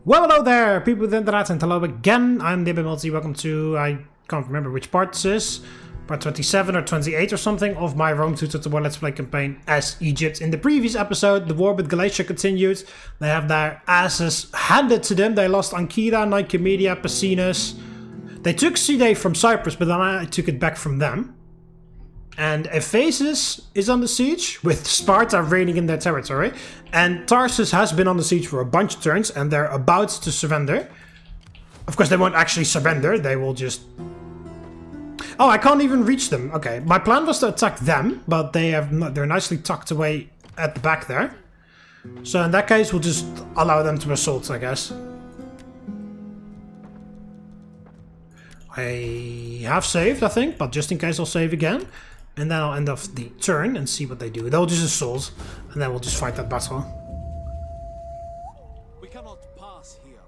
Well, hello there, people with the internet, and hello again. I'm TheMBmulti. Welcome to, I can't remember which part this is, part 27 or 28 or something of my Rome 2 Total War Let's Play campaign as Egypt. In the previous episode, the war with Galatia continued. They have their asses handed to them. They lost Ankira, Nicomedia, Pessinus. They took Side from Cyprus, but then I took it back from them. And Ephesus is under siege, with Sparta reigning in their territory. And Tarsus has been on the siege for a bunch of turns, and they're about to surrender. Of course, they won't actually surrender, they will just... Oh, I can't even reach them. Okay, my plan was to attack them, but they're nicely tucked away at the back there. So in that case, we'll just allow them to assault, I guess. I have saved, I think, but just in case I'll save again. And then I'll end off the turn and see what they do. They'll just assault, and then we'll just fight that battle. We cannot pass here.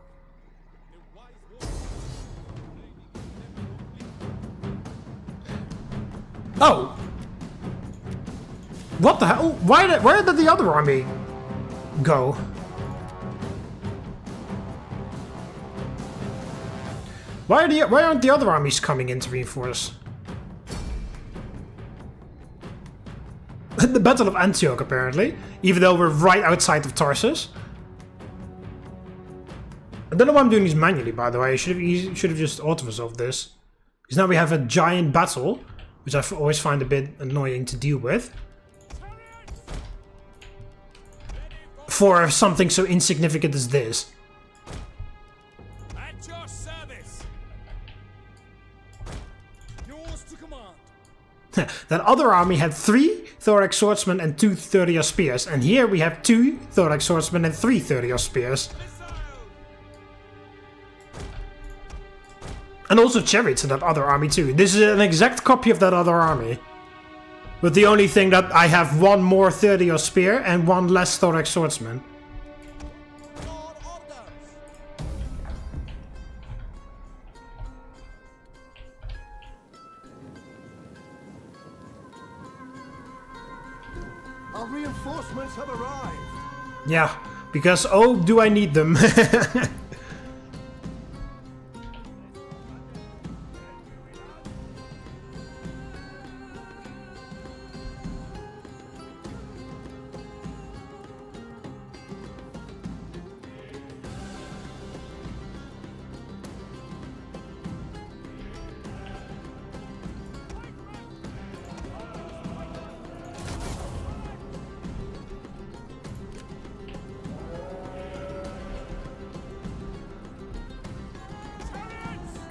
Oh! What the hell? Where did the other army go? Why aren't the other armies coming in to reinforce? The Battle of Antioch, apparently. Even though we're right outside of Tarsus. I don't know why I'm doing this manually, by the way. I should have just auto-resolved this. Because now we have a giant battle, which I always find a bit annoying to deal with. For something so insignificant as this. At your service. Yours to command. That other army had 3 thorax swordsmen and 2 30 spears, and here we have 2 thorax swordsmen and 3 30 spears. And also chariots in that other army too. This is an exact copy of that other army. With the only thing that I have 1 more 30 spear and 1 less thorax swordsman. Our reinforcements have arrived. Yeah, because oh, do I need them.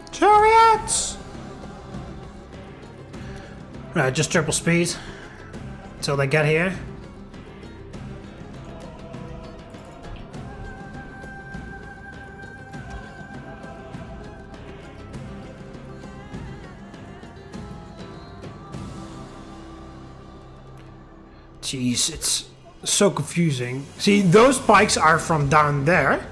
Chariots! Right, just triple speed until they get here. Jeez, it's so confusing. See, those pikes are from down there.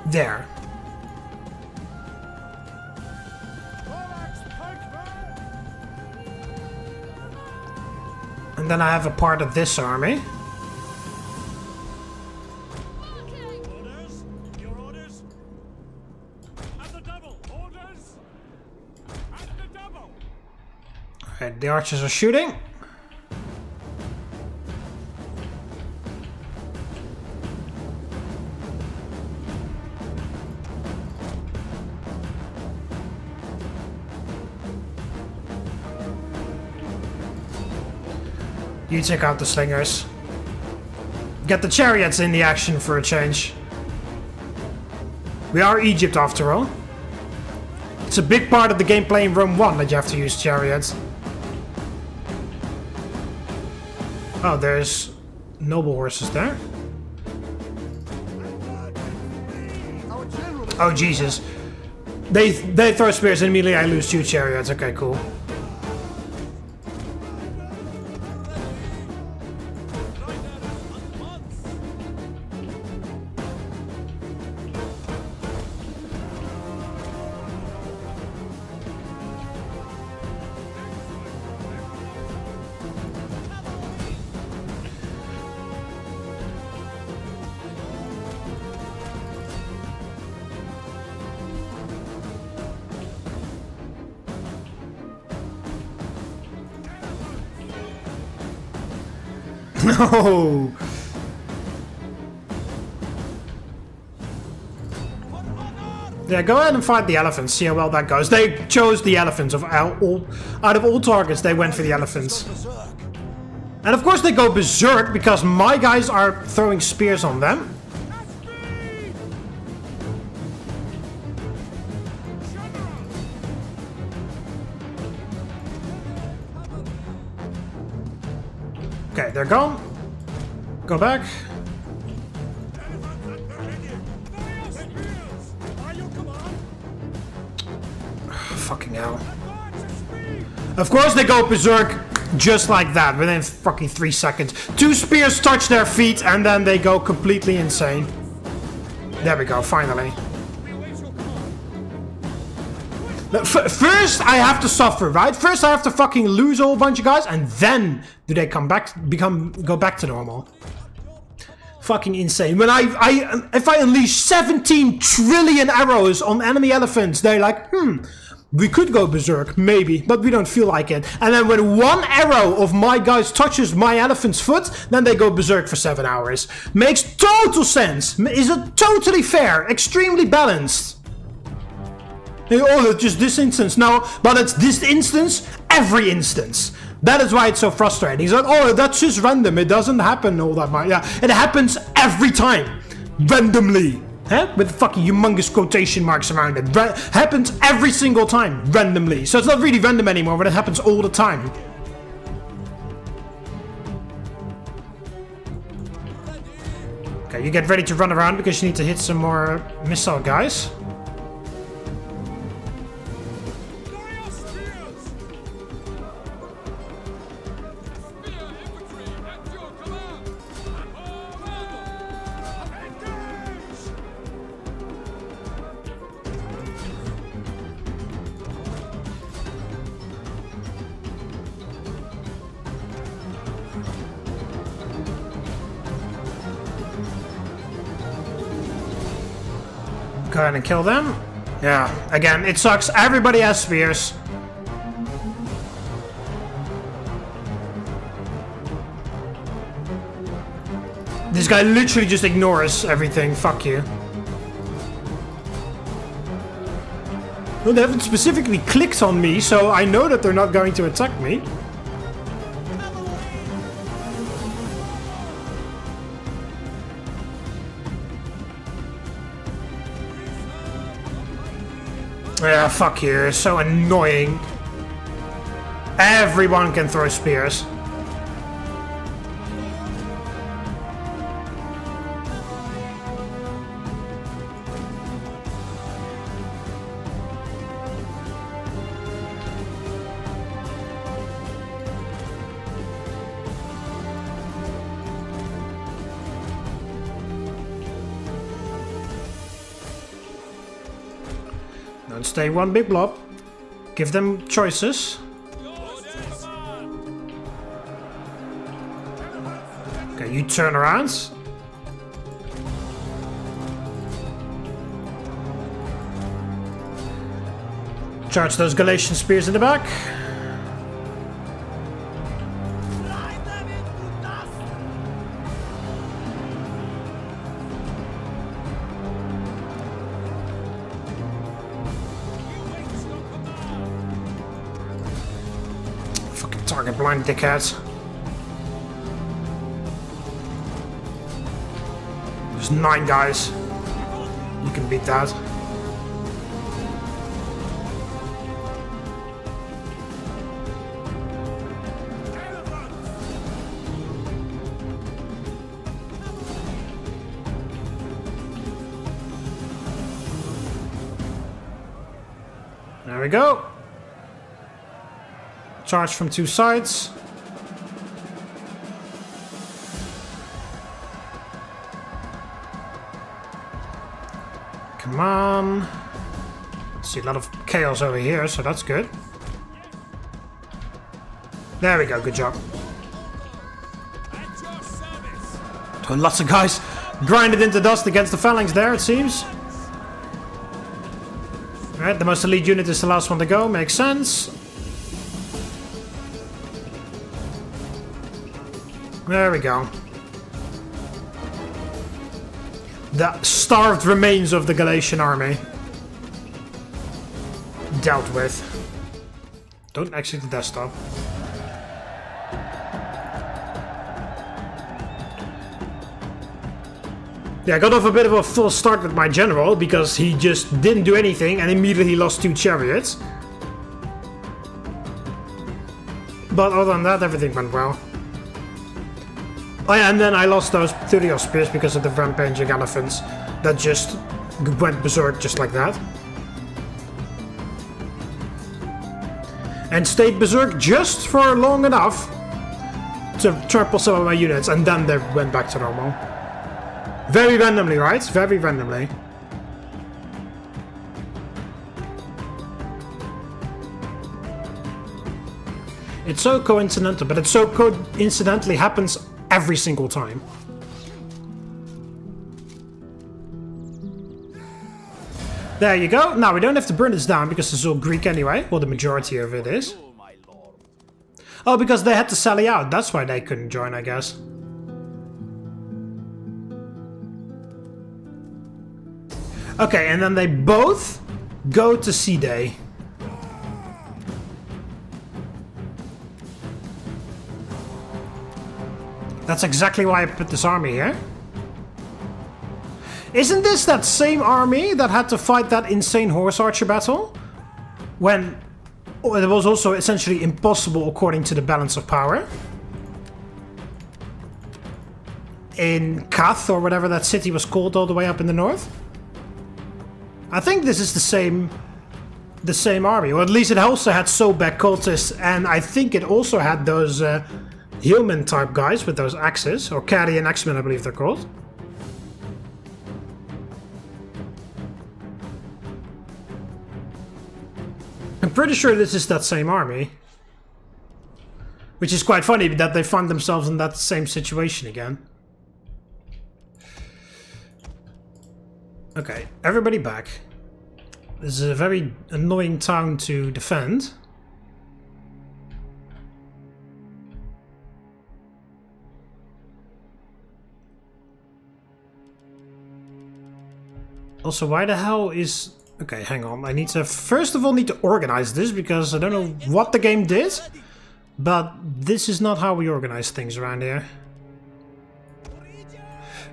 There. And then I have a part of this army. Orders. Your orders. At the double. Orders. At the double. Alright, the archers are shooting. You check out the slingers. Get the chariots in the action for a change. We are Egypt after all. It's a big part of the gameplay in Rome 1 that you have to use chariots. Oh, there's noble horses there. Oh, Jesus. They throw spears and immediately I lose 2 chariots. Okay, cool. Oh! Yeah, go ahead and fight the elephants, see how well that goes. They chose the elephants. Out of all targets, they went for the elephants. And of course they go berserk because my guys are throwing spears on them. Okay, they're gone. Go back. Fucking hell. Of course they go berserk just like that within fucking 3 seconds. 2 spears touch their feet and then they go completely insane. There we go, finally. First I have to suffer, right? First I have to fucking lose a whole bunch of guys and then do they come back, go back to normal. Fucking insane. When if I unleash 17 trillion arrows on enemy elephants, they're like, we could go berserk, maybe, but we don't feel like it. And then when 1 arrow of my guys touches my elephant's foot, then they go berserk for 7 hours. Makes total sense. Is it totally fair? Extremely balanced. Oh, it's just this instance. No, but it's this instance, every instance. That is why it's so frustrating. He's like, oh, that's just random. It doesn't happen all that much. Yeah, it happens every time. Randomly. Huh? With fucking humongous quotation marks around it. Happens every single time. Randomly. So it's not really random anymore, but it happens all the time. Okay, you get ready to run around because you need to hit some more missile guys. Go ahead and kill them. Yeah, again, it sucks. Everybody has spears. This guy literally just ignores everything. Fuck you. Well, they haven't specifically clicked on me, so I know that they're not going to attack me. Yeah, fuck you, it's so annoying. Everyone can throw spears. Don't stay one big blob. Give them choices. Okay, you turn around. Charge those Galatian spears in the back. Target blind dickheads. There's 9 guys. You can beat that. There we go. Charge from 2 sides. Come on. See a lot of chaos over here, so that's good. There we go, good job. Oh, lots of guys grinded into dust against the phalanx there, it seems. Alright, the most elite unit is the last one to go, makes sense. There we go. The starved remains of the Galatian army. Dealt with. Don't exit the desktop. Yeah, I got off a bit of a false start with my general because he just didn't do anything and immediately lost 2 chariots. But other than that, everything went well. Oh yeah, and then I lost those 30 spears because of the rampaging elephants that just went berserk just like that. And stayed berserk just for long enough to trample some of my units, and then they went back to normal. Very randomly, right? Very randomly. It's so coincidental, but it so coincidentally happens every single time. There you go. Now, we don't have to burn this down because it's all Greek anyway. Well, the majority of it is. Oh, because they had to sally out. That's why they couldn't join, I guess. Okay, and then they both go to Sea Day. That's exactly why I put this army here. Isn't this that same army that had to fight that insane horse archer battle? When it was also essentially impossible according to the balance of power? In Kath, or whatever that city was called all the way up in the north? I think this is the same army, or at least it also had Sobek cultists, and I think it also had those human type guys with those axes, or Carian X-Men I believe they're called. I'm pretty sure this is that same army. Which is quite funny that they find themselves in that same situation again. Okay, everybody back. This is a very annoying town to defend. Also, why the hell is... Okay, hang on. I need to... First of all, need to organize this because I don't know what the game did. But this is not how we organize things around here.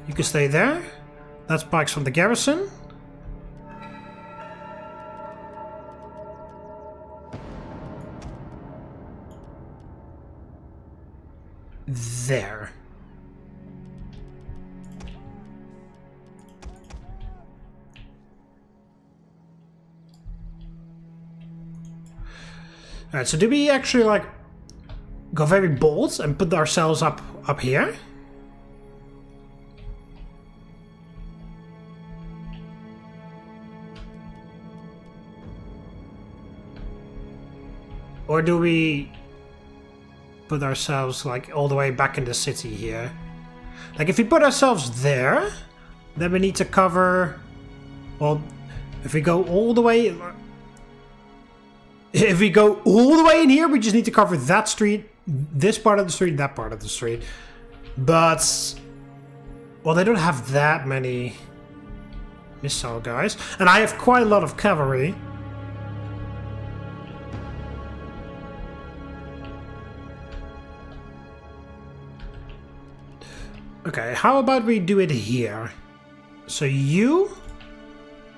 You can stay there. That's pikes from the garrison. There. Alright, so do we actually like go very bold and put ourselves up here? Or do we put ourselves like all the way back in the city here? Like if we put ourselves there, then we need to cover... Well, if we go all the way... If we go all the way in here, we just need to cover that street, this part of the street, that part of the street. But... Well, they don't have that many missile guys. And I have quite a lot of cavalry. Okay, how about we do it here? So you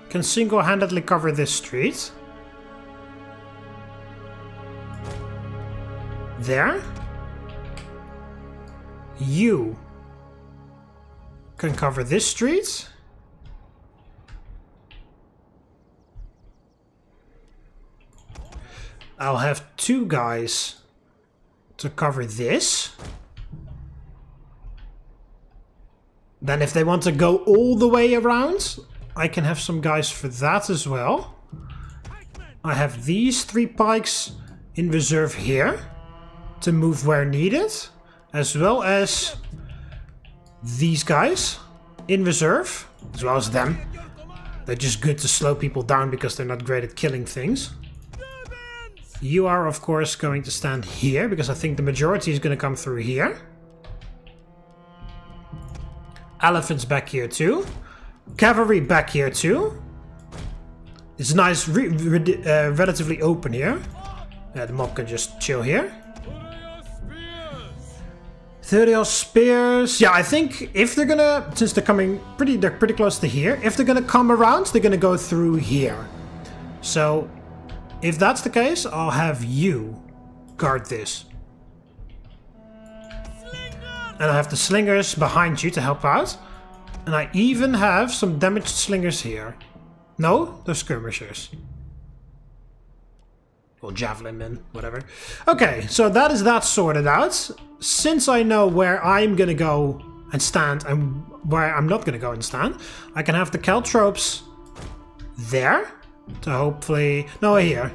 can single-handedly cover this street. There. You can cover this street. I'll have 2 guys to cover this. Then if they want to go all the way around, I can have some guys for that as well. I have these 3 pikes in reserve here to move where needed, as well as these guys in reserve, as well as them. They're just good to slow people down because they're not great at killing things. You are, of course, going to stand here because I think the majority is going to come through here. Elephants back here too. Cavalry back here too. It's nice, relatively open here. The mob can just chill here. 30 spears. Yeah, I think if they're gonna, since they're coming they're pretty close to here. If they're gonna come around, they're gonna go through here. So, if that's the case, I'll have you guard this. And I have the slingers behind you to help out. And I even have some damaged slingers here. No, they're skirmishers. Or javelin men, whatever. Okay, so that is that sorted out. Since I know where I'm gonna go and stand and where I'm not gonna go and stand, I can have the caltropes there to hopefully... No, here.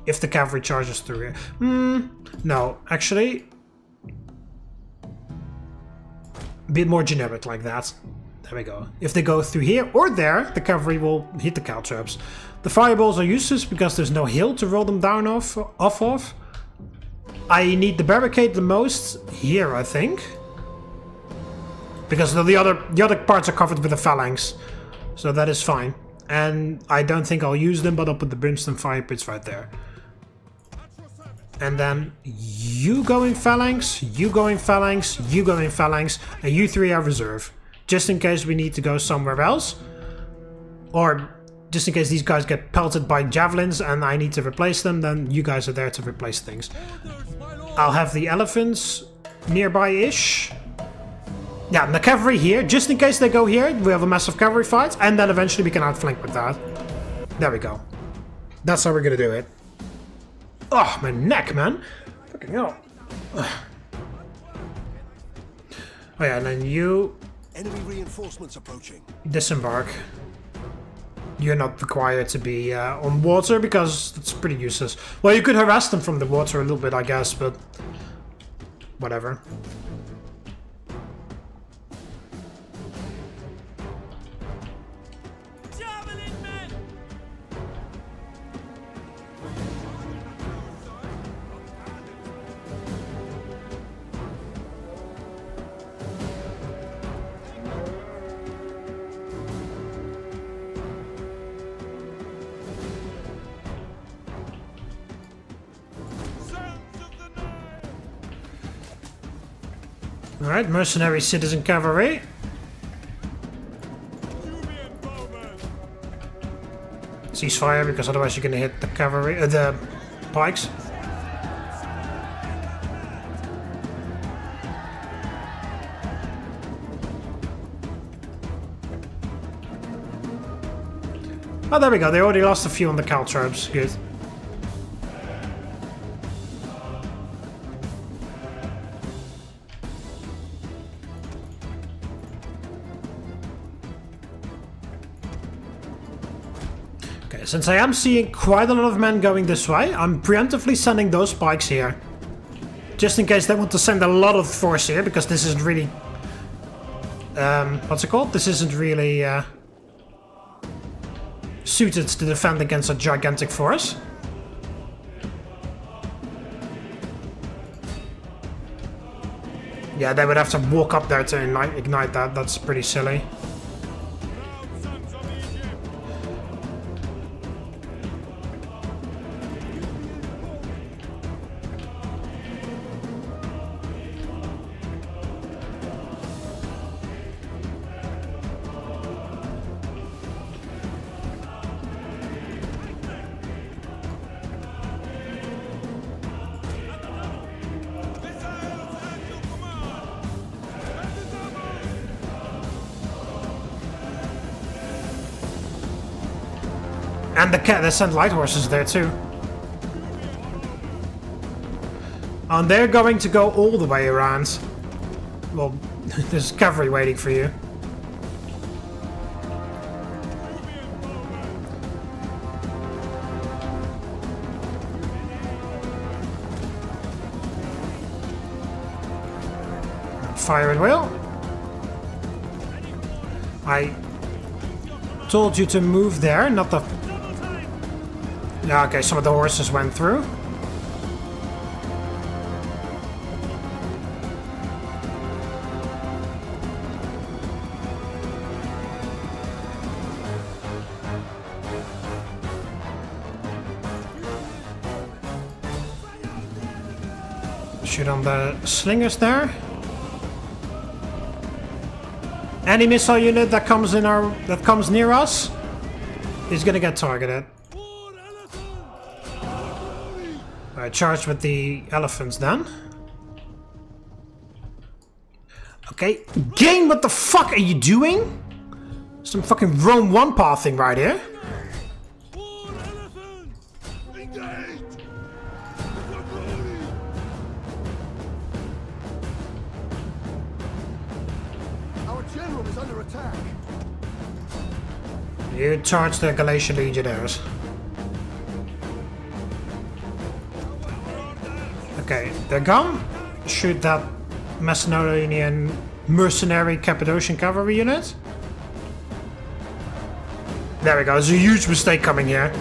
If the cavalry charges through here. No, actually... A bit more generic like that. There we go. If they go through here or there, the cavalry will hit the caltrops. The fireballs are useless because there's no hill to roll them down off of. I need the barricade the most here, I think. Because the other parts are covered with the phalanx. So that is fine. And I don't think I'll use them, but I'll put the brimstone fire pits right there. And then you going phalanx, you going phalanx, you going phalanx, and you three are reserve. Just in case we need to go somewhere else. Or just in case these guys get pelted by javelins and I need to replace them, then you guys are there to replace things. I'll have the elephants nearby-ish. Yeah, and the cavalry here, just in case they go here, we have a massive cavalry fight, and then eventually we can outflank with that. There we go. That's how we're gonna do it. Oh, my neck, man. Fucking hell. Oh yeah, and then you... Enemy reinforcements approaching. Disembark. You're not required to be on water because it's pretty useless. Well, you could harass them from the water a little bit, I guess, but... Whatever. Alright, mercenary citizen cavalry. Ceasefire, because otherwise you're gonna hit the cavalry, the pikes. Oh, there we go. They already lost a few on the caltrops. Good. Since I am seeing quite a lot of men going this way, I'm preemptively sending those spikes here. Just in case they want to send a lot of force here, because this isn't really... what's it called? This isn't really suited to defend against a gigantic force. Yeah, they would have to walk up there to ignite that. That's pretty silly. And they sent light horses there too. And they're going to go all the way around. Well, there's cavalry waiting for you. Fire at will. I told you to move there, not the... Yeah, okay, some of the horses went through. Shoot on the slingers there. Any missile unit that comes near us is gonna get targeted. Alright, charge with the elephants then. Okay, game, what the fuck are you doing? Some fucking Rome 1 path thing right here. Our general is under attack. You charge the Galatian legionnaires. Okay, they're gone. Shoot that Macedonian mercenary Cappadocian cavalry unit. There we go. There's a huge mistake coming here.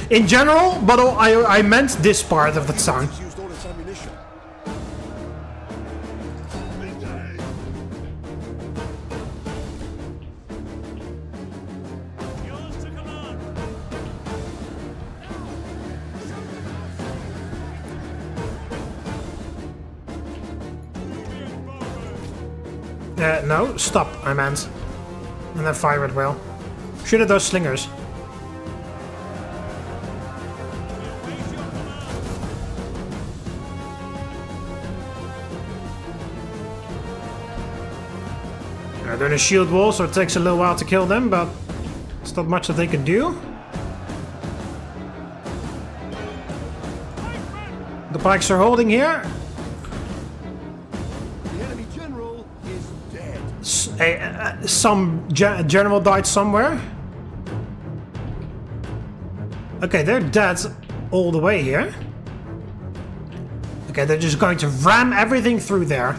In general, but I meant this part of the song. Used all its ammunition. Yours to command. No, stop, I meant. And then fire at will. Shoot at those slingers. They're in a shield wall, so it takes a little while to kill them, but it's not much that they can do. The pikes are holding here. The enemy general is dead. Some general died somewhere. Okay, they're dead all the way here. Okay, they're just going to ram everything through there.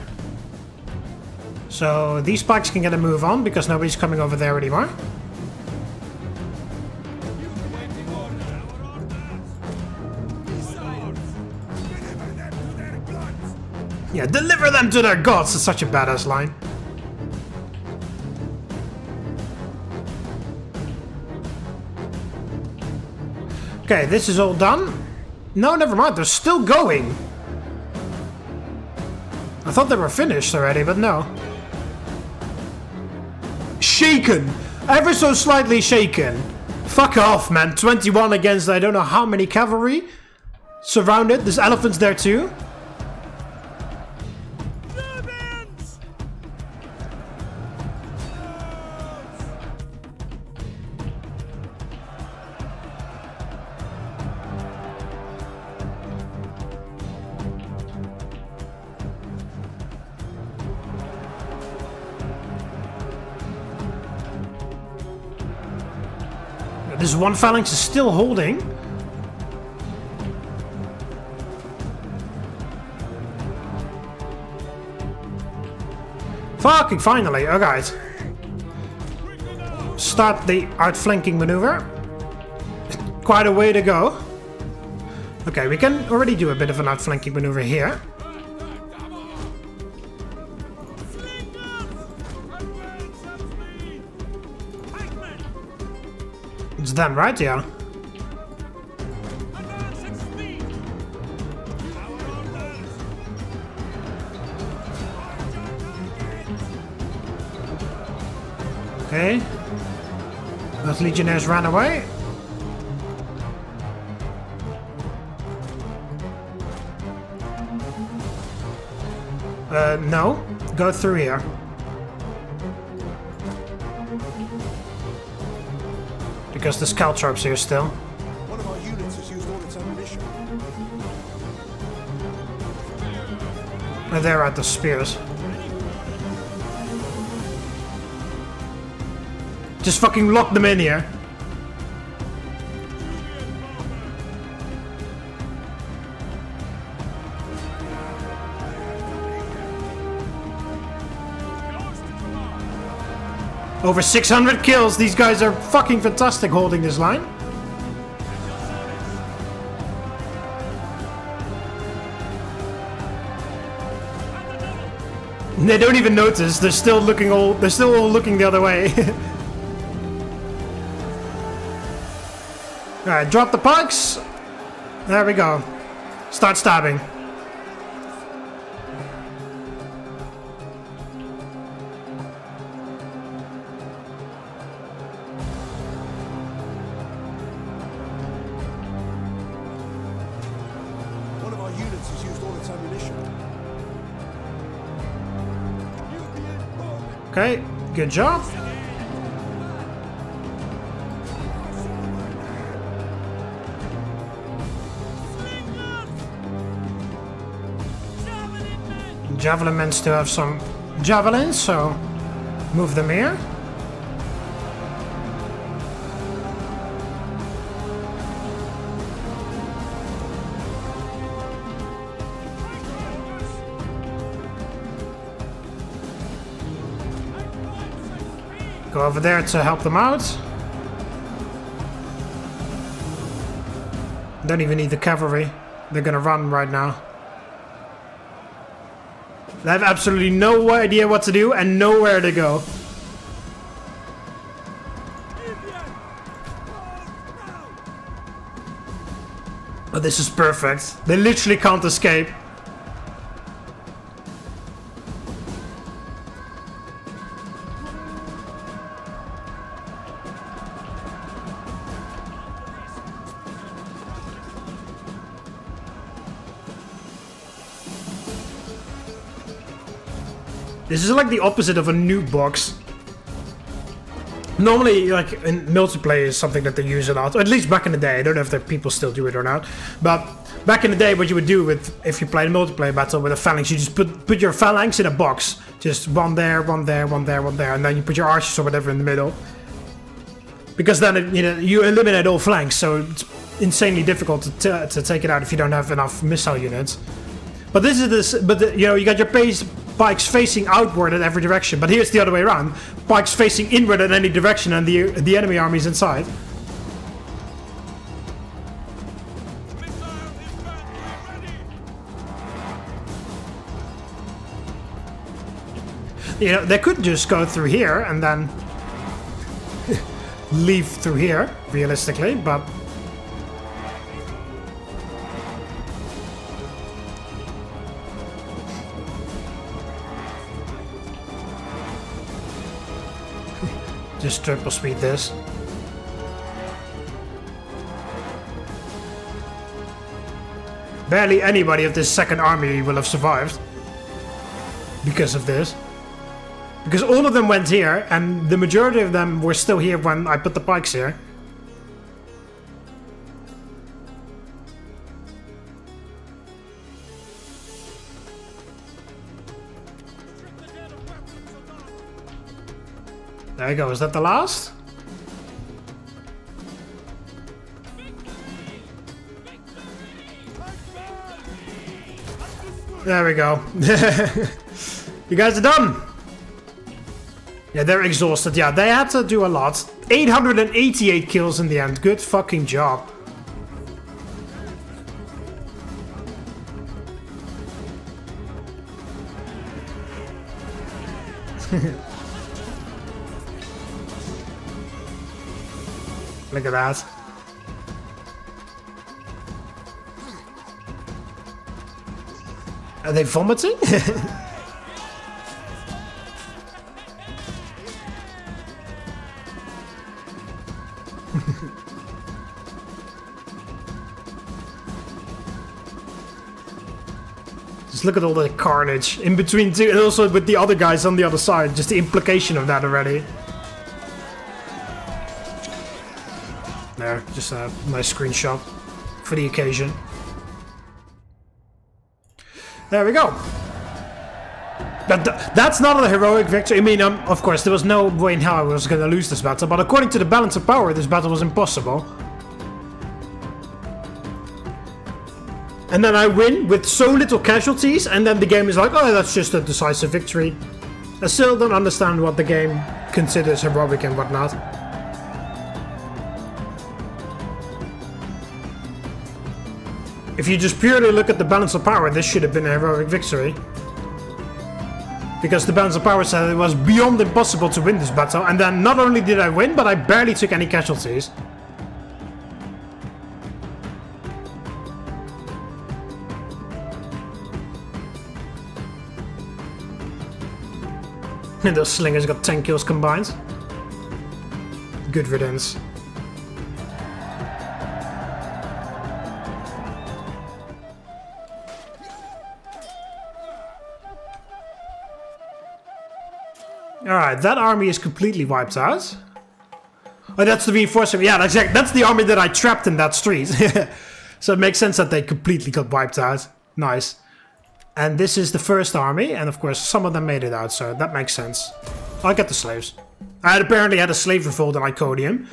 So these pikes can get a move on because nobody's coming over there anymore. Yeah, deliver them to their gods! It's such a badass line. Okay, this is all done. No, never mind, they're still going. I thought they were finished already, but no. Shaken! Ever so slightly shaken. Fuck off, man. 21 against I don't know how many cavalry. Surrounded. There's elephants there too. This one phalanx is still holding. Fucking finally, alright. Start the outflanking maneuver. Quite a way to go. Okay, we can already do a bit of an outflanking maneuver here. It's them, right? Yeah. Okay. Those legionnaires ran away. No. Go through here. Because the Caltrops here still. One of our units has used all its ammunition. They're at the spears. Just fucking lock them in here. Over 600 kills. These guys are fucking fantastic holding this line. They don't even notice. They're still looking all. They're still all looking the other way. All right, drop the pikes. There we go. Start stabbing. Okay, good job. Javelin men still have some javelins, so move them here. Go over there to help them out. Don't even need the cavalry. They're gonna run right now. They have absolutely no idea what to do and nowhere to go. But this is perfect. They literally can't escape. This is like the opposite of a nuke box. Normally, like in multiplayer is something that they use a lot, or at least back in the day. I don't know if the people still do it or not. But back in the day, what you would do with if you played a multiplayer battle with a phalanx, you just put your phalanx in a box. Just one there, one there, one there, one there, and then you put your archers or whatever in the middle. Because then you eliminate all flanks, so it's insanely difficult to take it out if you don't have enough missile units. But this is this. But you got your pikes facing outward in every direction. But here's the other way around: pikes facing inward in any direction, and the enemy army is inside. They could just go through here and then leave through here, realistically, but. Just triple speed this. Barely anybody of this second army will have survived because of this. Because all of them went here, and the majority of them were still here when I put the pikes here. There you go, is that the last? There we go. You guys are done! Yeah, they're exhausted. Yeah, they had to do a lot. 888 kills in the end. Good fucking job. Look at that. Are they vomiting? Just look at all the carnage in between two, and also with the other guys on the other side. Just the implication of that already. There, just a nice screenshot for the occasion. There we go. That's not a heroic victory. I mean, of course, there was no way in hell I was going to lose this battle, but according to the balance of power, this battle was impossible. And then I win with so little casualties, and then the game is like, oh, that's just a decisive victory. I still don't understand what the game considers heroic and whatnot. If you just purely look at the balance of power, this should have been a heroic victory. Because the balance of power said it was beyond impossible to win this battle, and then not only did I win, but I barely took any casualties. And those slingers got 10 kills combined. Good riddance. Alright, that army is completely wiped out. Oh, that's the reinforcement. Yeah, that's the army that I trapped in that street. So it makes sense that they completely got wiped out. Nice. And this is the first army, and of course some of them made it out, so that makes sense. I'll get the slaves. I apparently had a slave revolt in Iconium,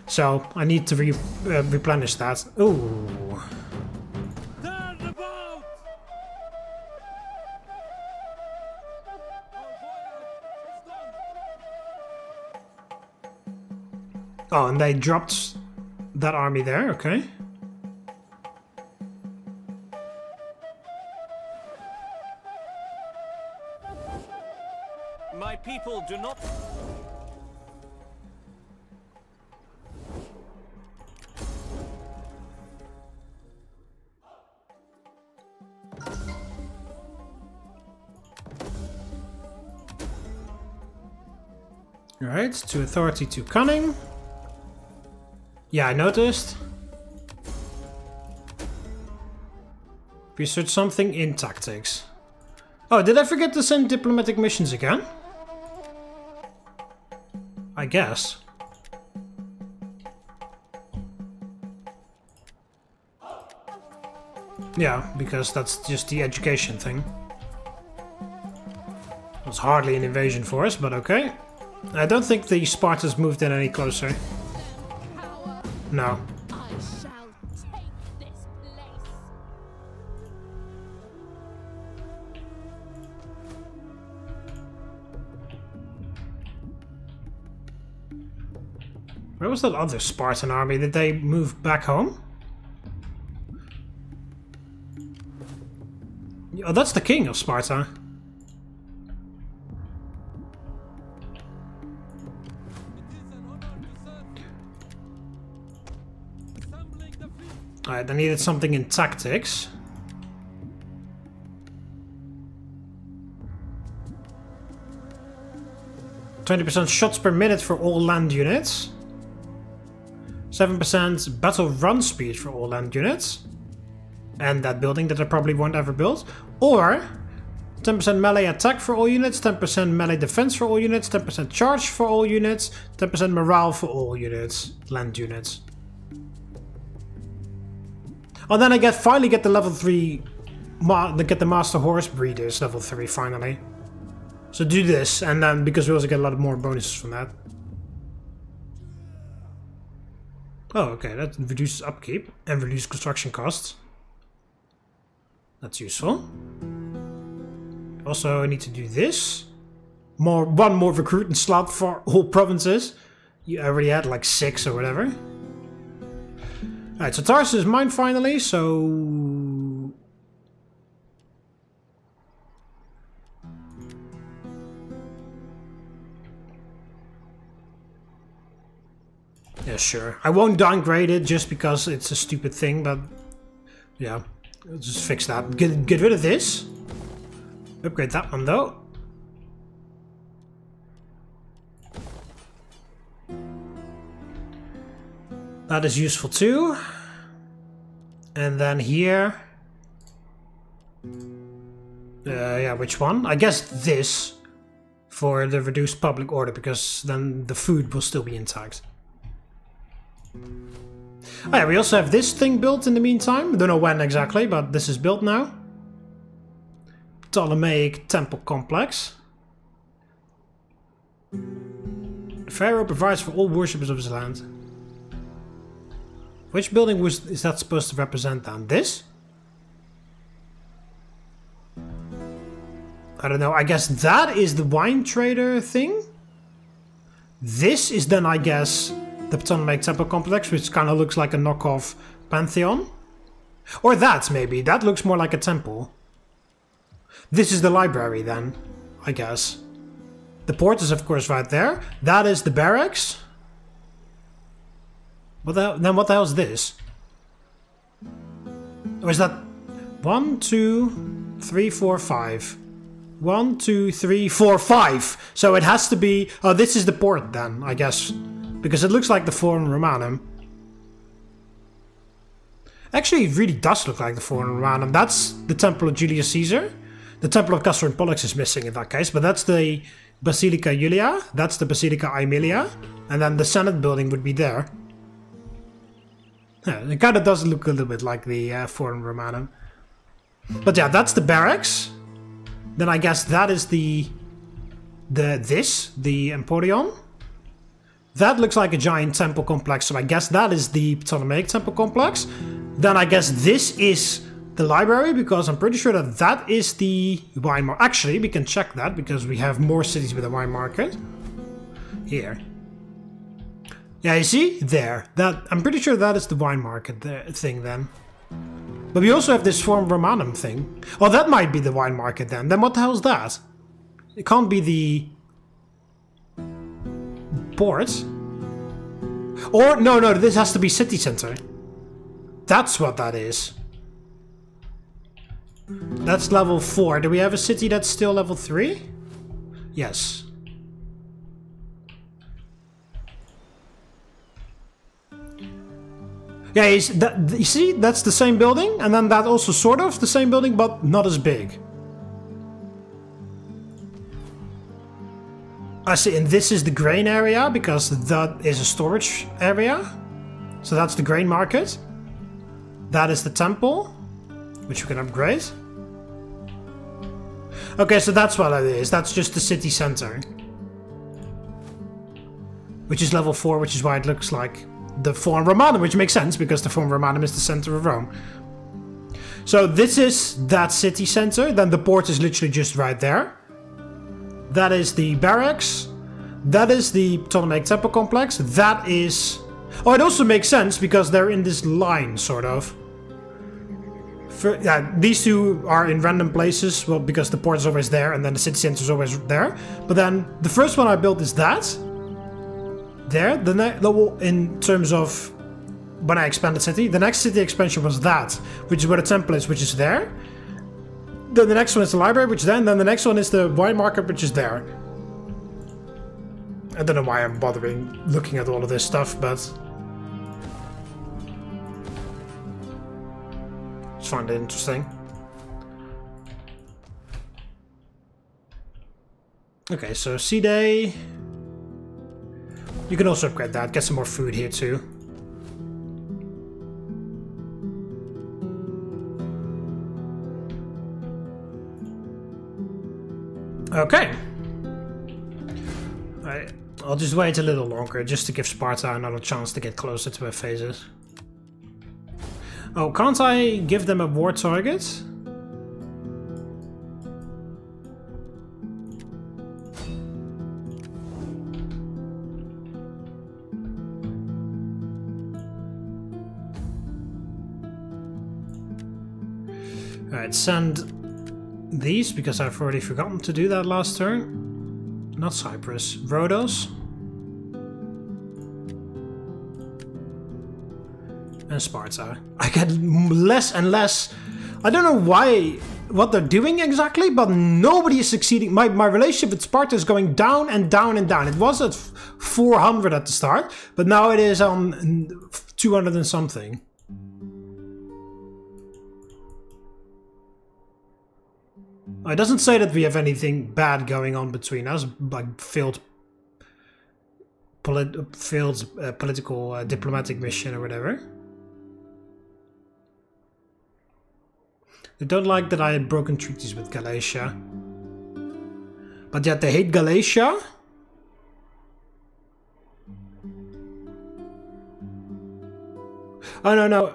so I need to replenish that. Ooh. Turn the boat! Oh, and they dropped that army there, okay. My people do not... Alright, 2 authority, 2 cunning. Yeah, I noticed. Research something in tactics. Oh, did I forget to send diplomatic missions again? I guess. Yeah, because that's just the education thing. It's hardly an invasion force, but okay. I don't think the Spartans moved in any closer. No. I shall take this place. Where was that other Spartan army? Did they move back home? Oh, that's the king of Sparta. Alright, I needed something in tactics. %20 shots per minute for all land units. 7% battle run speed for all land units. And that building that I probably won't ever build. Or 10% melee attack for all units, 10% melee defense for all units, 10% charge for all units, 10% morale for all units, land units. Oh, then I finally get the level 3, get the Master Horse Breeders level 3 finally. So do this, and then because we also get a lot of more bonuses from that. Oh, okay, that reduces upkeep and reduces construction costs. That's useful. Also, I need to do this. One more recruiting slot for all provinces. You already had like 6 or whatever. Alright, so Tarsus is mine finally, so... Yeah, sure. I won't downgrade it just because it's a stupid thing, but... Yeah, I'll just fix that. Get rid of this. Upgrade that one, though. That is useful too. And then here... yeah, which one? I guess this. For the reduced public order, because then the food will still be intact. Oh yeah, we also have this thing built in the meantime. Don't know when exactly, but this is built now. Ptolemaic Temple Complex. The pharaoh provides for all worshippers of his land. Which building is that supposed to represent then? This? I don't know, I guess that is the wine trader thing? This is then, I guess, the Ptolemaic Temple Complex, which kind of looks like a knockoff Pantheon. Or that, maybe. That looks more like a temple. This is the library then, I guess. The port is, of course, right there. That is the barracks. What the hell? Then what the hell is this? Or is that 1, 2, 3, 4, 5? 1, 2, 3, 4, 5. So it has to be. Oh, this is the port then, I guess, because it looks like the Forum Romanum. Actually, it really does look like the Forum Romanum. That's the Temple of Julius Caesar. The Temple of Castor and Pollux is missing in that case, but that's the Basilica Julia, that's the Basilica Aemilia, and then the Senate building would be there. Yeah, it kind of does look a little bit like the Forum Romanum. But yeah, that's the barracks. Then I guess that is the Emporion. That looks like a giant temple complex, so I guess that is the Ptolemaic temple complex. Then I guess this is the library, because I'm pretty sure that that is the wine market. Actually, we can check that, because we have more cities with a wine market. Here. Yeah, you see? There. That I'm pretty sure that is the wine market thing then. But we also have this Forum Romanum thing. Oh, that might be the wine market then. Then what the hell is that? It can't be the port. Or, no, this has to be city center. That's what that is. That's level 4. Do we have a city that's still level 3? Yes. Yeah, you see, that's the same building, and then that also sort of the same building, but not as big. I see, and this is the grain area, because that is a storage area. So that's the grain market. That is the temple, which we can upgrade. Okay, so that's what it is. That's just the city center. Which is level 4, which is why it looks like the Forum Romanum, which makes sense, because the Forum Romanum is the center of Rome. So this is that city center. Then the port is literally just right there. That is the barracks. That is the Ptolemaic temple complex. That is... Oh, it also makes sense, because they're in this line, sort of. Yeah, these two are in random places, well, because the port is always there, and then the city center is always there. But then the first one I built is that. There. In terms of when I expanded city, the next city expansion was that, which is where the temple is, which is there. Then the next one is the library, which is there, and then the next one is the wine market, which is there. I don't know why I'm bothering looking at all of this stuff, but I just find it interesting. Okay, so C-Day. You can also upgrade that, get some more food here too. Okay. I'll just wait a little longer, just to give Sparta another chance to get closer to her phases. Oh, can't I give them a war target? Alright, send these, because I've already forgotten to do that last turn. Not Cyprus, Rhodos. And Sparta. I get less and less... I don't know why, what they're doing exactly, but nobody is succeeding. My relationship with Sparta is going down and down and down. It was at 400 at the start, but now it is on 200 and something. It doesn't say that we have anything bad going on between us, like failed political diplomatic mission or whatever. They don't like that I had broken treaties with Galatia. But yet they hate Galatia? Oh, no.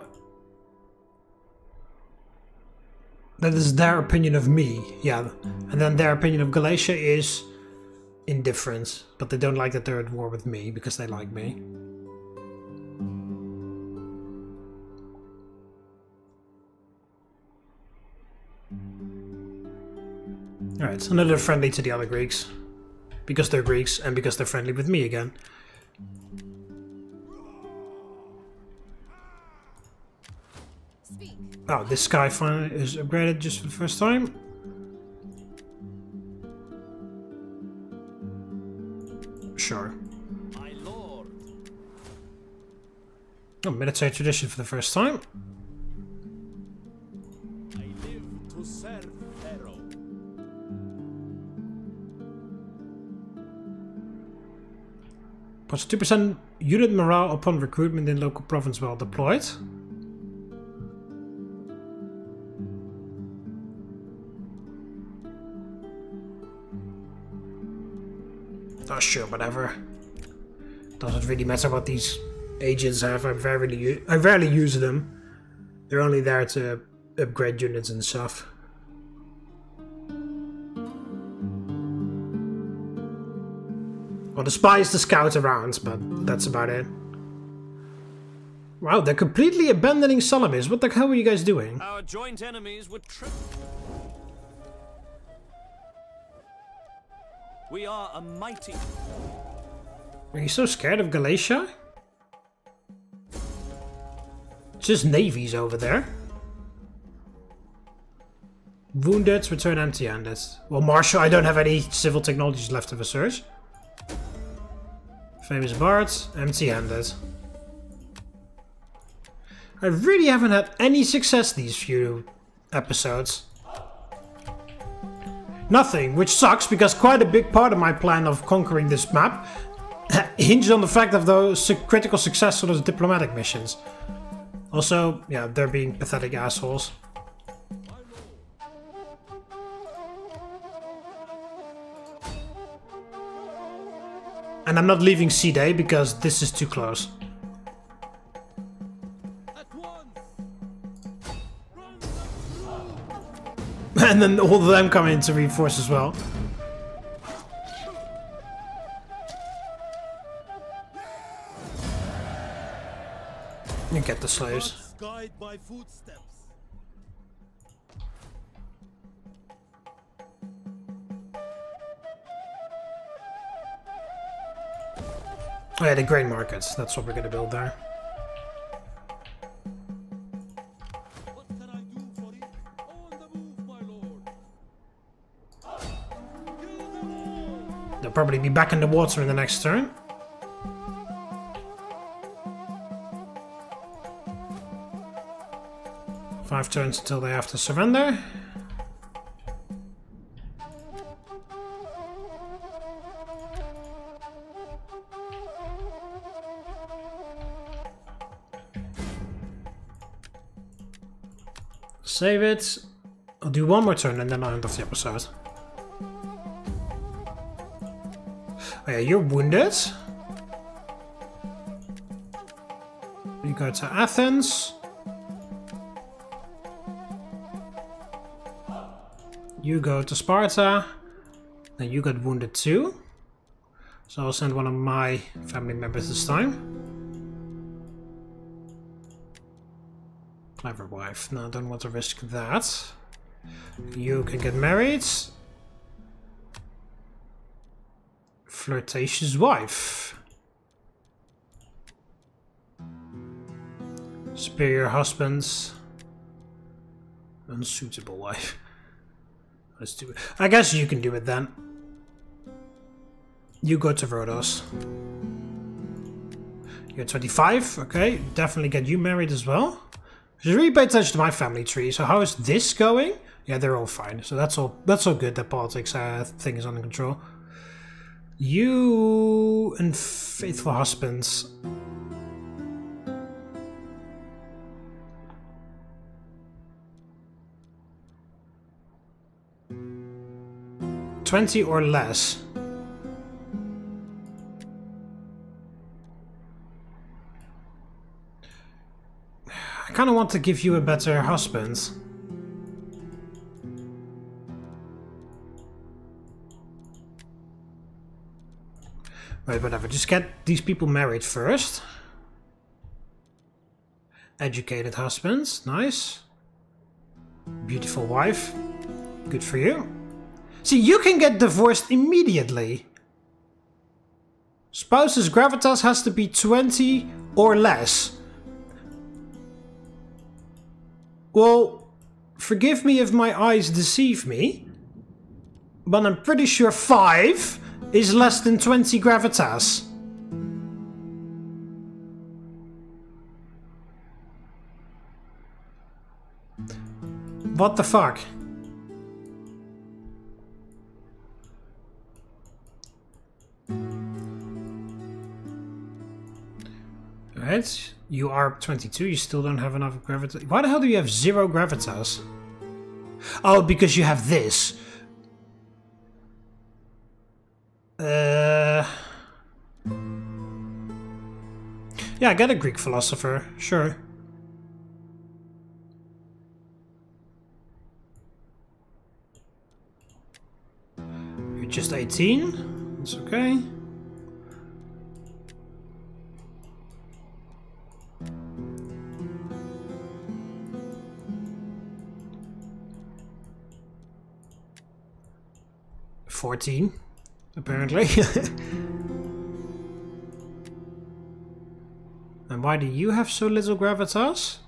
That is their opinion of me, yeah. And then their opinion of Galatia is indifference. But they don't like that they're at war with me, because they like me. Alright, so now they're friendly to the other Greeks. Because they're Greeks, and because they're friendly with me again. Oh, this guy finally is upgraded just for the first time. Sure. My lord. Oh, military tradition for the first time. I live to serve pharaoh. Plus 2% unit morale upon recruitment in local province while deployed. Oh sure, whatever. Doesn't really matter what these agents have. I rarely use them. They're only there to upgrade units and stuff. Well, the spy is the scout around, but that's about it. Wow, they're completely abandoning Salamis. What the hell are you guys doing? Our joint enemies would trip. We are a mighty. Are you so scared of Galatia? Just navies over there. Wounded, return empty-handed. Well, Marshall, I don't have any civil technologies left of a search. Famous Bard, empty-handed. I really haven't had any success these few episodes. Nothing, which sucks because quite a big part of my plan of conquering this map hinges on the fact of those critical success on those diplomatic missions. Also, yeah, they're being pathetic assholes. And I'm not leaving C-Day because this is too close. And then all of them come in to reinforce as well. You get the slaves. Guide by footsteps. Oh yeah, the grain markets. That's what we're gonna build there. What can I do for you? On the move, my lord. Kill them all. They'll probably be back in the water in the next turn. Five turns until they have to surrender. Save it. I'll do one more turn and then I'll end off the episode. Oh yeah, you're wounded. You go to Athens. You go to Sparta. Then you got wounded too. So I'll send one of my family members this time. Clever wife. No, I don't want to risk that. You can get married. Flirtatious wife. Superior husband. Unsuitable wife. Let's do it. I guess you can do it then. You go to Rhodos. You're 25. Okay, definitely get you married as well. I should really pay attention to my family tree. So how is this going? Yeah, they're all fine. So that's all good. That politics thing is under control. You and faithful husbands. $20 or less. I kind of want to give you a better husband. Wait, whatever. Just get these people married first. Educated husbands. Nice. Beautiful wife. Good for you. See, you can get divorced immediately. Spouse's gravitas has to be 20 or less. Well, forgive me if my eyes deceive me, but I'm pretty sure 5 is less than 20 gravitas. What the fuck? Alright, you are 22, you still don't have enough gravitas. Why the hell do you have 0 gravitas? Oh, because you have this. Yeah, get a Greek philosopher, sure. You're just 18, that's okay. $14, apparently. And why do you have so little gravitas?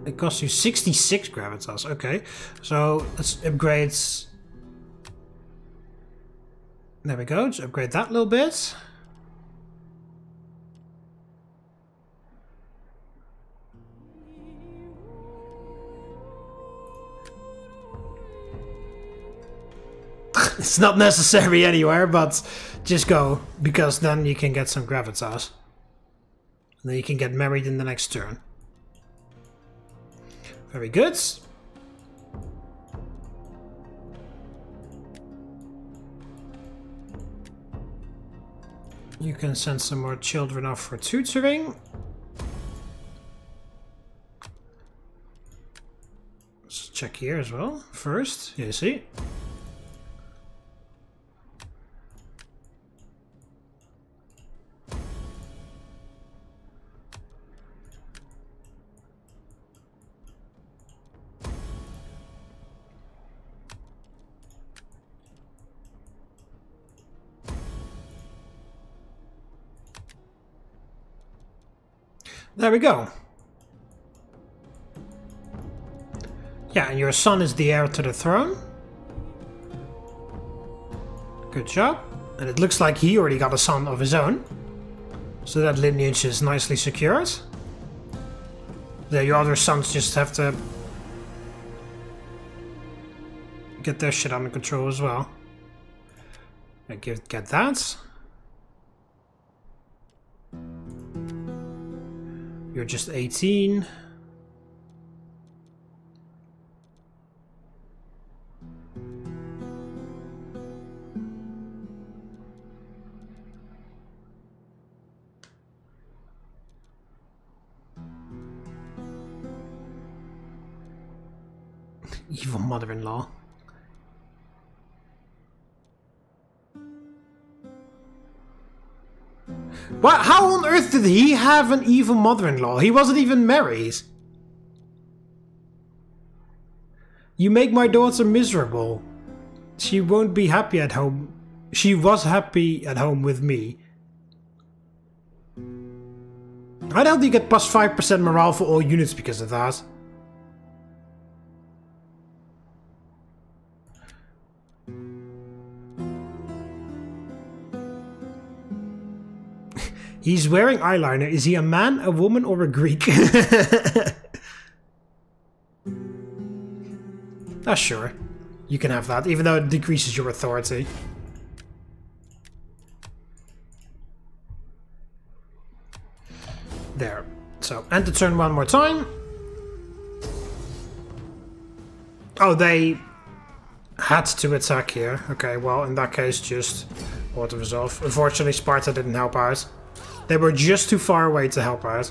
It costs you 66 gravitas, okay. So let's upgrade. There we go, let's upgrade that a little bit. It's not necessary anywhere, but just go, because then you can get some gravitas. And then you can get married in the next turn. Very good. You can send some more children off for tutoring. Let's check here as well, first. You see? There we go. Yeah, and your son is the heir to the throne. Good job. And it looks like he already got a son of his own. So that lineage is nicely secured. Your other sons just have to get their shit under control as well. Get that. You're just 18. Evil mother-in-law. What? How on earth did he have an evil mother-in-law? He wasn't even married. You make my daughter miserable. She won't be happy at home. She was happy at home with me. How the hell do you get plus 5% morale for all units because of that? He's wearing eyeliner. Is he a man, a woman, or a Greek? Ah, sure. You can have that, even though it decreases your authority. There. So, end the turn one more time. Oh, they had to attack here. Okay, well, in that case, just auto-resolve. Unfortunately, Sparta didn't help out. They were just too far away to help out.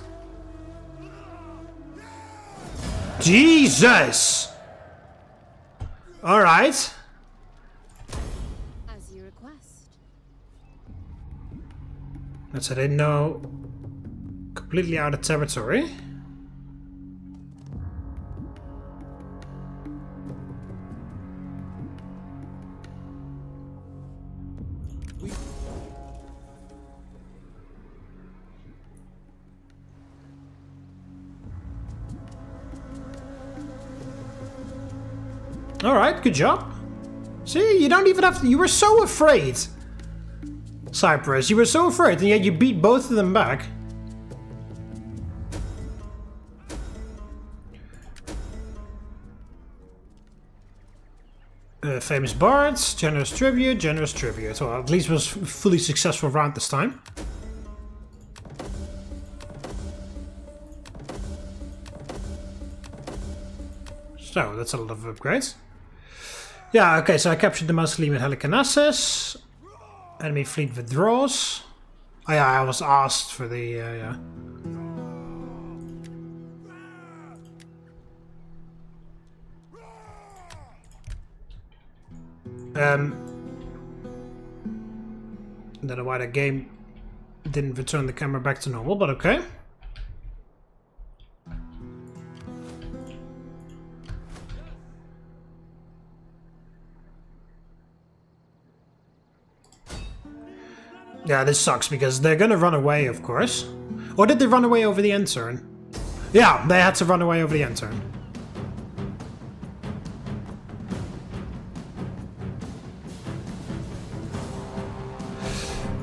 Jesus! Alright. As you request. That's it. They know completely out of territory. Alright, good job. See, you don't even have to... You were so afraid. Cyprus, you were so afraid, and yet you beat both of them back. Famous bards, generous tribute, generous tribute. Well, at least it was a fully successful round this time. So, that's a lot of upgrades. Yeah, okay, so I captured the mausoleum at Helicarnassus. Enemy fleet withdraws. Oh yeah, I was asked for the, yeah. I don't know why the game didn't return the camera back to normal, but okay. Yeah, this sucks because they're gonna run away, of course. Or did they run away over the end turn? Yeah, they had to run away over the end turn.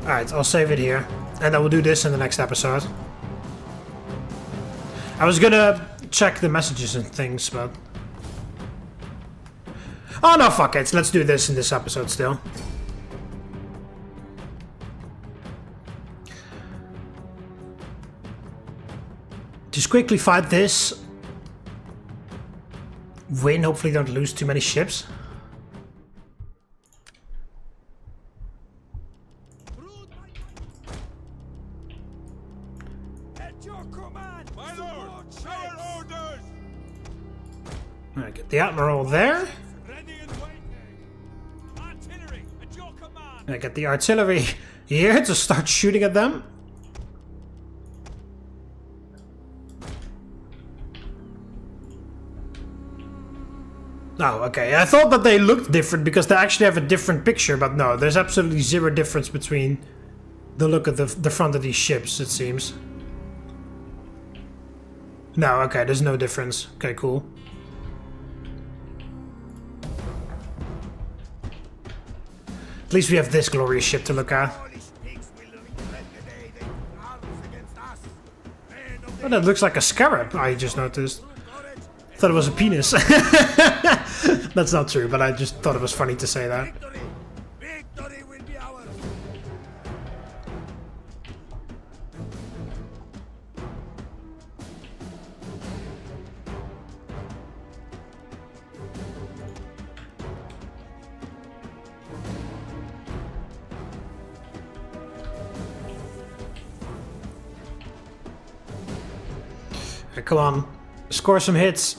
Alright, I'll save it here. And I will do this in the next episode. I was gonna check the messages and things, but... Oh no, fuck it. Let's do this in this episode still. Just quickly fight this. Win, hopefully don't lose too many ships. Alright, get the Admiral there. I get the artillery here to start shooting at them. Oh, okay. I thought that they looked different because they actually have a different picture, but no, there's absolutely zero difference between the look of the front of these ships, it seems. No, okay, there's no difference. Okay, cool. At least we have this glorious ship to look at. Oh, that looks like a scarab, I just noticed. Thought it was a penis. That's not true, but I just thought it was funny to say that. Victory will be ours. Hey, come on, score some hits.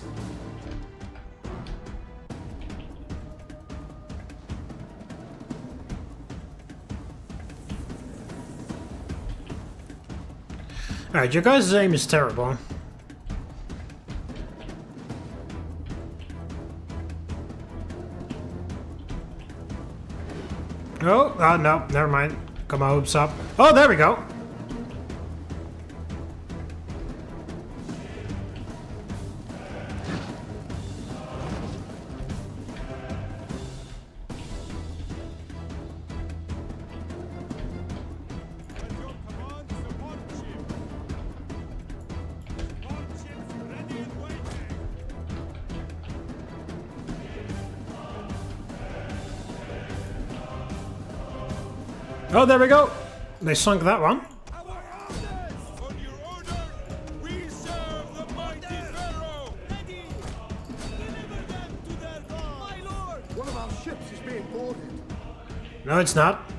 Alright, your guys' aim is terrible. Oh, no, never mind. Got my hopes up. Oh, there we go. Oh, there we go. They sunk that one. On your order, we serve the mighty pharaoh. Ready. Deliver them to their god. My lord. One of our ships is being boarded. No, it's not.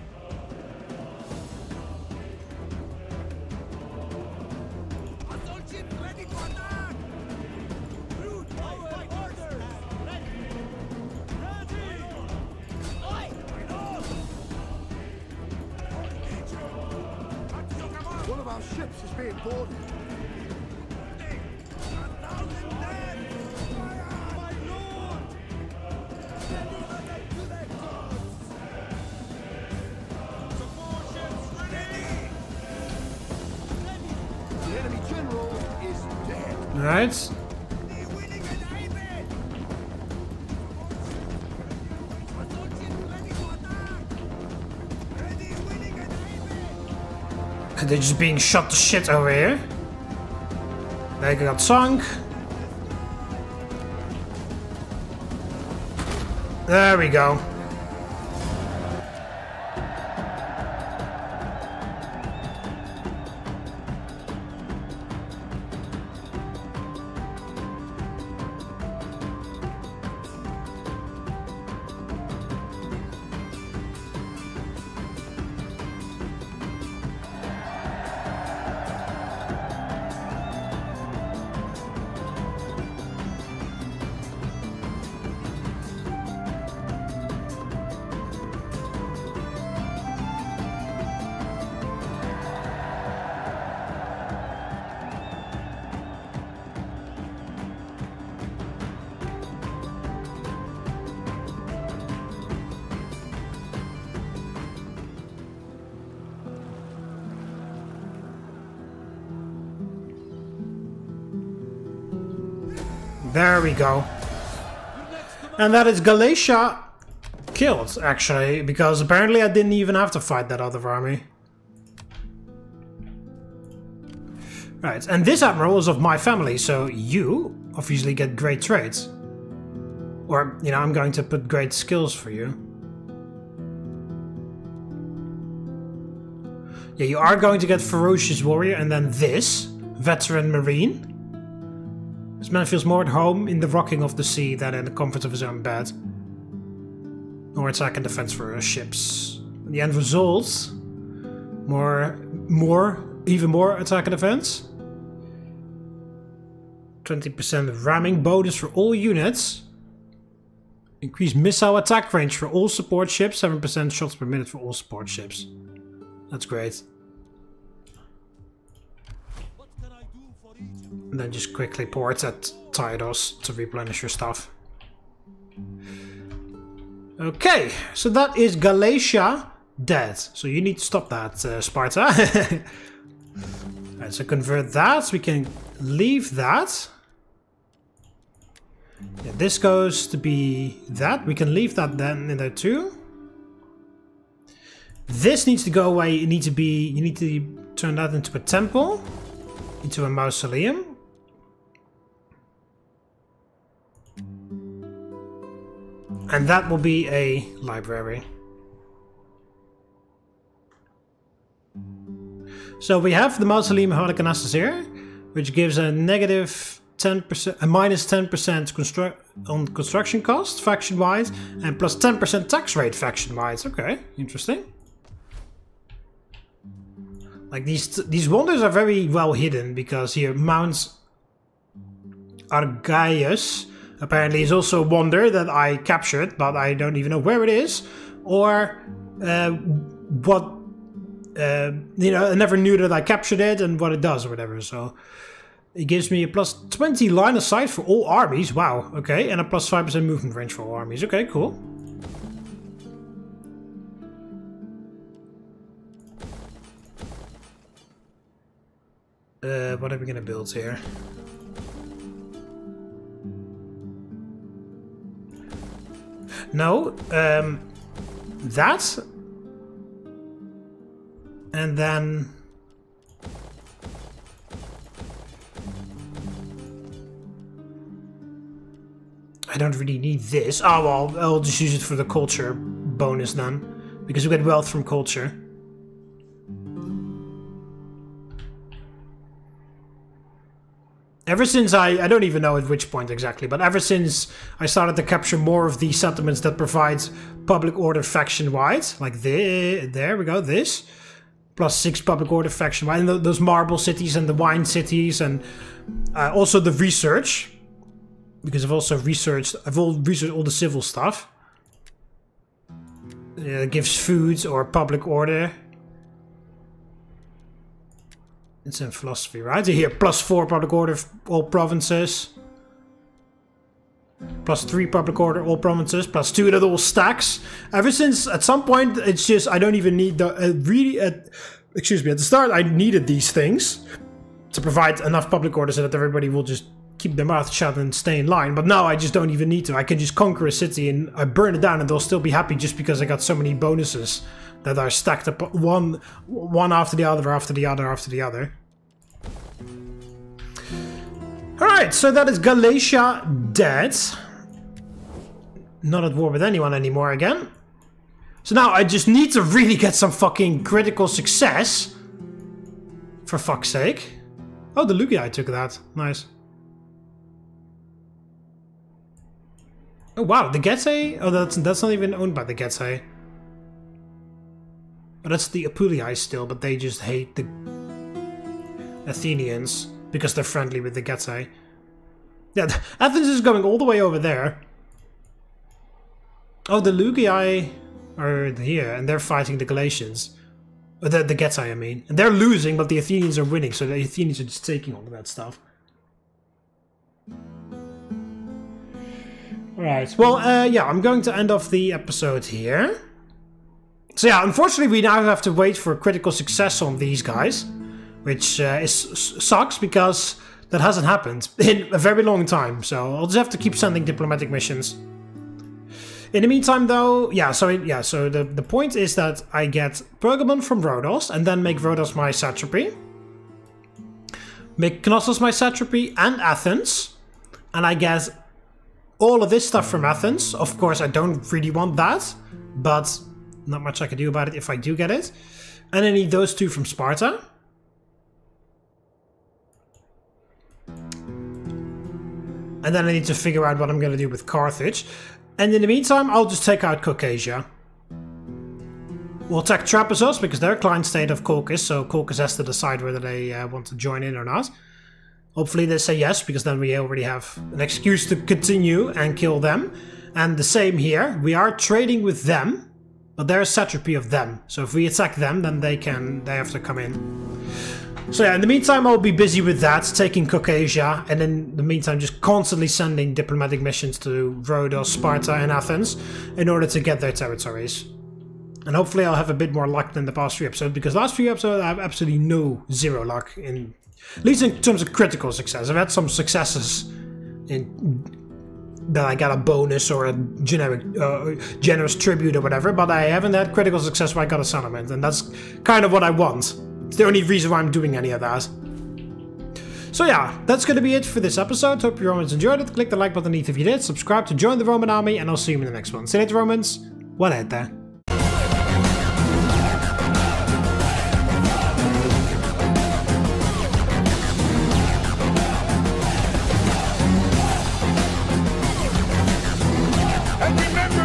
Assault ship ready to attack. Route our orders. Ready. Ready. Oi, my lord. One of our ships is being boarded. The enemy general is dead. Alright. They're just being shot to shit over here. They got sunk. There we go. There we go. And that is Galatia killed, actually, because apparently I didn't even have to fight that other army. Right, and this admiral is of my family, so you obviously get great traits. Or, you know, I'm going to put great skills for you. Yeah, you are going to get Ferocious Warrior, and then this, Veteran Marine. This man feels more at home in the rocking of the sea than in the comfort of his own bed. More attack and defense for ships. The end result, even more attack and defense. 20% ramming bonus for all units. Increased missile attack range for all support ships. 7% shots per minute for all support ships. That's great. And then just quickly port at Tydos to replenish your stuff. Okay, so that is Galatia dead. So you need to stop that, Sparta. Alright, so convert that. We can leave that. Yeah, this goes to be that. We can leave that then in there too. This needs to go away. You need to turn that into a temple, into a mausoleum. And that will be a library. So we have the Mausoleum Hellenic here, which gives a negative 10%, a minus 10% on construction cost faction-wide, and plus 10% tax rate faction-wide. Okay, interesting. Like these wonders are very well hidden, because here Mount Argaius apparently is also a wonder that I captured, but I don't even know where it is, or what. You know, I never knew that I captured it and what it does or whatever. So it gives me a plus 20 line of sight for all armies. Wow. Okay, and a plus 5% movement range for all armies. Okay, cool. What are we gonna build here? No, that, and then I don't really need this. Oh well, I'll just use it for the culture bonus then, because we get wealth from culture. Ever since I don't even know at which point exactly, but ever since I started to capture more of the settlements that provide public order faction-wide, like there we go, this, plus 6 public order faction-wide, and those marble cities and the wine cities, and also the research, because I've researched all the civil stuff. It gives food or public order. It's in philosophy, right? Here, plus 4 public order all provinces. Plus 3 public order all provinces. Plus 2 that all stacks. Ever since, at some point, it's just, I don't even need the, excuse me, at the start I needed these things to provide enough public order so that everybody will just keep their mouth shut and stay in line. But now I just don't even need to. I can just conquer a city and I burn it down and they'll still be happy just because I got so many bonuses that are stacked up one after the other, after the other, after the other. Alright, so that is Galatia dead. not at war with anyone anymore again. So now I just need to really get some fucking critical success. For fuck's sake. Oh, the Lugia took that. Nice. Oh wow, the Getae? Oh, that's not even owned by the Getae. Oh, that's the Apulii still, but they just hate the Athenians because they're friendly with the Getae. Yeah, Athens is going all the way over there. Oh, the Lugii are here, and they're fighting the Galatians. The Getae, I mean. And they're losing, but the Athenians are winning, so the Athenians are just taking all of that stuff. Alright, well, yeah, I'm going to end off the episode here. So yeah, unfortunately we now have to wait for critical success on these guys. Which sucks, because that hasn't happened in a very long time. So I'll just have to keep sending diplomatic missions. In the meantime, though, so the point is that I get Pergamon from Rhodos, and then make Rhodos my satrapy. Make Knossos my satrapy and Athens. And I get all of this stuff from Athens. Of course, I don't really want that, but not much I can do about it if I do get it. And I need those two from Sparta. And then I need to figure out what I'm going to do with Carthage. And in the meantime, I'll just take out Caucasia. We'll attack Trapezoros, because they're a client state of Colchis, so Colchis has to decide whether they want to join in or not. Hopefully they say yes, because then we already have an excuse to continue and kill them. And the same here, we are trading with them, but they're a satrapy of them. So if we attack them, then they have to come in. So yeah, in the meantime, I'll be busy with that, taking Caucasia, and in the meantime just constantly sending diplomatic missions to Rhodos, Sparta and Athens in order to get their territories. And hopefully I'll have a bit more luck than the past few episodes, because last few episodes I have absolutely zero luck, at least in terms of critical success. I've had some successes that I got a bonus or a generous tribute or whatever, but I haven't had critical success where I got a settlement, and that's kind of what I want. It's the only reason why I'm doing any of that. So yeah, that's going to be it for this episode. Hope you Romans enjoyed it. Click the like button if you did. Subscribe to join the Roman army, and I'll see you in the next one. See you later, Romans. Valete. And remember,